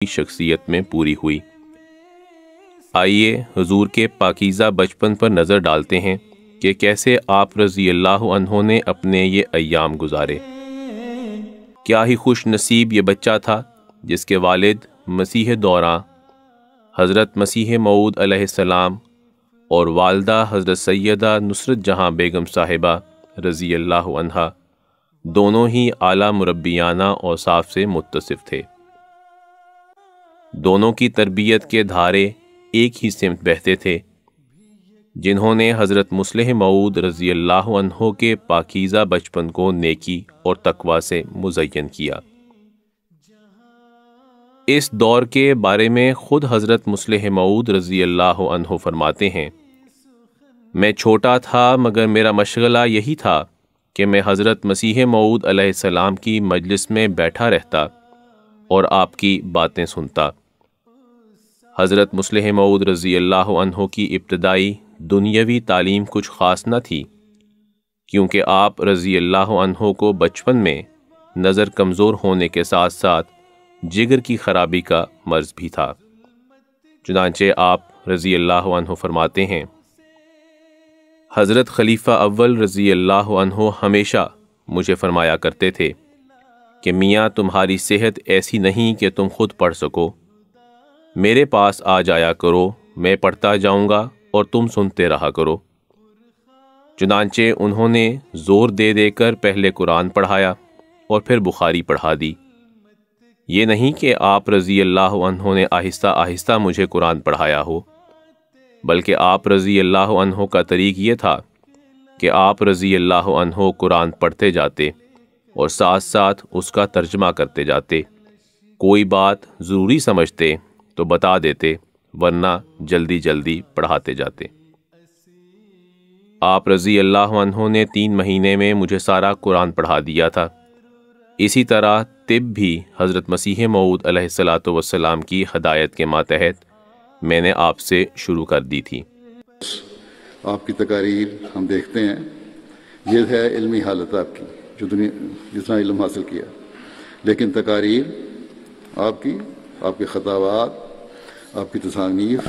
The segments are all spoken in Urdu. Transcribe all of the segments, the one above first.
شخصیت میں پوری ہوئی۔ آئیے حضور کے پاکیزہ بچپن پر نظر ڈالتے ہیں کہ کیسے آپ رضی اللہ عنہ نے اپنے یہ ایام گزارے۔ کیا ہی خوش نصیب یہ بچہ تھا جس کے والد مسیح دوراں حضرت مسیح موعود علیہ السلام اور والدہ حضرت سیدہ نصرت جہاں بیگم صاحبہ رضی اللہ عنہا دونوں ہی اعلیٰ مربیانہ اوصاف سے متصف تھے۔ دونوں کی تربیت کے دھارے ایک ہی سمت بہتے تھے، جنہوں نے حضرت مصلح موعود رضی اللہ عنہ کے پاکیزہ بچپن کو نیکی اور تقوی سے مزین کیا۔ اس دور کے بارے میں خود حضرت مصلح موعود رضی اللہ عنہ فرماتے ہیں، میں چھوٹا تھا مگر میرا مشغلہ یہی تھا کہ میں حضرت مسیح موعود علیہ السلام کی مجلس میں بیٹھا رہتا اور آپ کی باتیں سنتا۔ حضرت مصلح موعود رضی اللہ عنہ کی ابتدائی دنیاوی تعلیم کچھ خاص نہ تھی، کیونکہ آپ رضی اللہ عنہ کو بچپن میں نظر کمزور ہونے کے ساتھ ساتھ جگر کی خرابی کا مرض بھی تھا۔ چنانچہ آپ رضی اللہ عنہ فرماتے ہیں، حضرت خلیفہ اول رضی اللہ عنہ ہمیشہ مجھے فرمایا کرتے تھے کہ میاں تمہاری صحت ایسی نہیں کہ تم خود پڑھ سکو، میرے پاس آ جایا کرو، میں پڑھتا جاؤں گا اور تم سنتے رہا کرو۔ چنانچہ انہوں نے زور دے دے کر پہلے قرآن پڑھایا اور پھر بخاری پڑھا دی۔ یہ نہیں کہ آپ رضی اللہ عنہ نے آہستہ آہستہ مجھے قرآن پڑھایا ہو، بلکہ آپ رضی اللہ عنہ کا طریق یہ تھا کہ آپ رضی اللہ عنہ قرآن پڑھتے جاتے اور ساتھ ساتھ اس کا ترجمہ کرتے جاتے۔ کوئی بات ضروری سمجھتے تو بتا دیتے، ورنہ جلدی جلدی پڑھاتے جاتے۔ آپ رضی اللہ عنہ نے 3 مہینے میں مجھے سارا قرآن پڑھا دیا تھا۔ اسی طرح طب بھی حضرت مسیح موعود علیہ السلام کی ہدایت کے ماتحت میں نے آپ سے شروع کر دی تھی۔ آپ کی تقاریر ہم دیکھتے ہیں، یہ ہے علمی حالت آپ کی، جو دنیا جتنا علم حاصل کیا، لیکن تقاریر آپ کے خطابات، آپ کی تصانیف،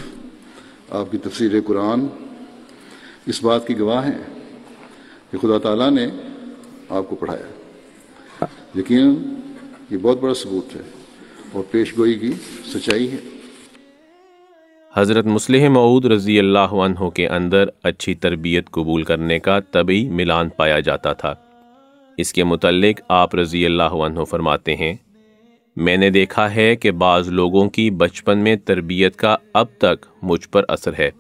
آپ کی تفسیر قرآن اس بات کی گواہ ہیں کہ خدا تعالیٰ نے آپ کو پڑھایا۔ یقیناً یہ بہت بڑا ثبوت ہے اور پیش گوئی کی سچائی ہے۔ حضرت مصلح موعود رضی اللہ عنہ کے اندر اچھی تربیت قبول کرنے کا طبعی ملان پایا جاتا تھا۔ اس کے متعلق آپ رضی اللہ عنہ فرماتے ہیں، میں نے دیکھا ہے کہ بعض لوگوں کی بچپن میں تربیت کا اب تک مجھ پر اثر ہے،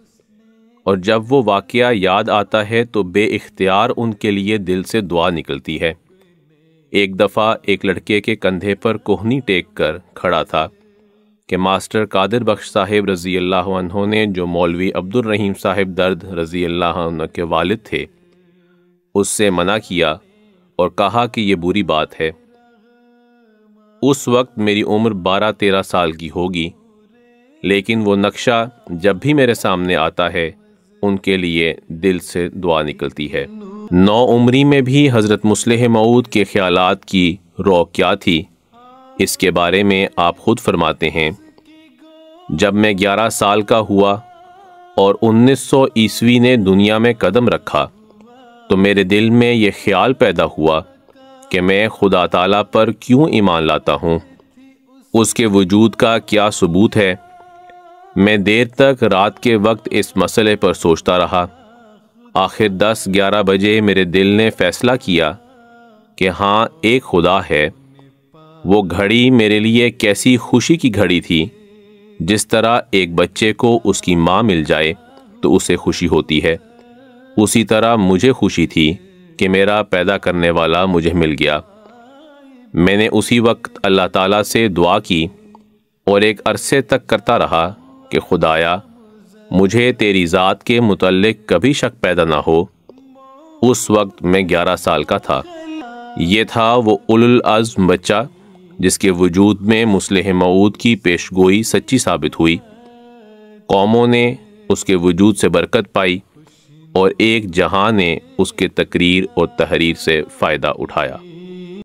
اور جب وہ واقعہ یاد آتا ہے تو بے اختیار ان کے لیے دل سے دعا نکلتی ہے۔ ایک دفعہ ایک لڑکے کے کندھے پر کوہنی ٹیک کر کھڑا تھا کہ ماسٹر قادر بخش صاحب رضی اللہ عنہ نے، جو مولوی عبد الرحیم صاحب درد رضی اللہ عنہ کے والد تھے، اس سے منع کیا اور کہا کہ یہ بری بات ہے۔ اس وقت میری عمر 12-13 سال کی ہوگی، لیکن وہ نقشہ جب بھی میرے سامنے آتا ہے ان کے لیے دل سے دعا نکلتی ہے۔ 9 عمری میں بھی حضرت مصلح موعود کے خیالات کی رو کیا تھی، اس کے بارے میں آپ خود فرماتے ہیں، جب میں 11 سال کا ہوا اور 1900 عیسوی نے دنیا میں قدم رکھا تو میرے دل میں یہ خیال پیدا ہوا کہ میں خدا تعالیٰ پر کیوں ایمان لاتا ہوں، اس کے وجود کا کیا ثبوت ہے۔ میں دیر تک رات کے وقت اس مسئلے پر سوچتا رہا۔ آخر 10-11 بجے میرے دل نے فیصلہ کیا کہ ہاں ایک خدا ہے۔ وہ گھڑی میرے لیے کیسی خوشی کی گھڑی تھی، جس طرح ایک بچے کو اس کی ماں مل جائے تو اسے خوشی ہوتی ہے، اسی طرح مجھے خوشی تھی کہ میرا پیدا کرنے والا مجھے مل گیا۔ میں نے اسی وقت اللہ تعالیٰ سے دعا کی اور ایک عرصے تک کرتا رہا کہ خدایا مجھے تیری ذات کے متعلق کبھی شک پیدا نہ ہو۔ اس وقت میں 11 سال کا تھا۔ یہ تھا وہ اولو العزم بچہ جس کے وجود میں مصلح موعود کی پیشگوئی سچی ثابت ہوئی۔ قوموں نے اس کے وجود سے برکت پائی اور ایک جہاں نے اس کے تقریر اور تحریر سے فائدہ اٹھایا۔